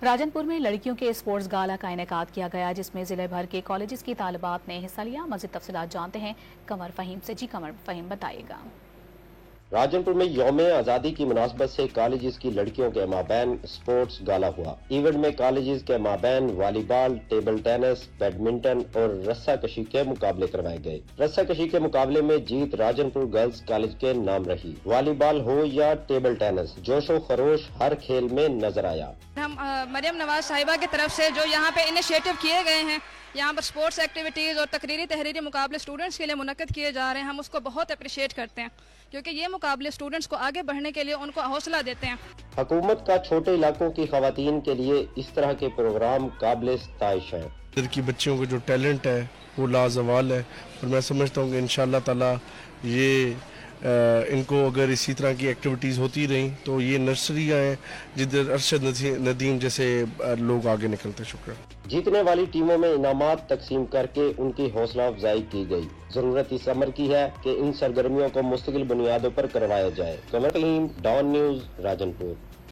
راجنپور میں لڑکیوں کے اسپورٹس گالا کا انعقاد کیا گیا، جس میں ضلع بھر کے کالجز کی طالبات نے حصہ لیا۔ مزید تفصیلات جانتے ہیں قمر فہیم سے۔ قمر فہیم بتائے گا۔ راجنپور میں یوم آزادی کی مناسبت سے کالجز کی لڑکیوں کے مابین اسپورٹس گالا ہوا۔ ایونٹ میں کالجز کے مابین والی بال، ٹیبل ٹینس، بیڈمنٹن اور رسہ کشی کے مقابلے کروائے گئے۔ رسہ کشی کے مقابلے میں جیت راجنپور گرلز کالج کے نام رہی۔ والی بال ہو یا ٹیبل ٹینس، جوش و خروش ہر کھیل میں نظر آیا۔ ہم مریم نواز صاحبہ کی طرف سے جو یہاں پہ انیشیٹو کیے گئے ہیں، یہاں پر سپورٹس ایکٹیویٹیز اور تحریری مقابلے اسٹوڈنٹس کے لیے منعقد کیے جا رہے ہیں، ہم اس کو بہت اپریشیٹ کرتے ہیں، کیونکہ یہ مقابلے اسٹوڈنٹس کو آگے بڑھنے کے لیے ان کو حوصلہ دیتے ہیں۔ حکومت کا چھوٹے علاقوں کی خواتین کے لیے اس طرح کے پروگرام قابل ستائش ہیں۔ ادھر کی بچیوں کا جو ٹیلنٹ ہے وہ لازوال ہے، اور میں سمجھتا ہوں کہ انشاءاللہ تعالی یہ ان کو اگر اسی طرح کی ایکٹیویٹیز ہوتی رہیں تو یہ نرسریاں ہیں جدھر ارشد ندیم جیسے لوگ آگے نکلتے۔ شکریہ۔ جیتنے والی ٹیموں میں انعامات تقسیم کر کے ان کی حوصلہ افزائی کی گئی۔ ضرورت اس امر کی ہے کہ ان سرگرمیوں کو مستقل بنیادوں پر کروایا جائے۔ Qamar Fahim, Dawn News, Rajanpur.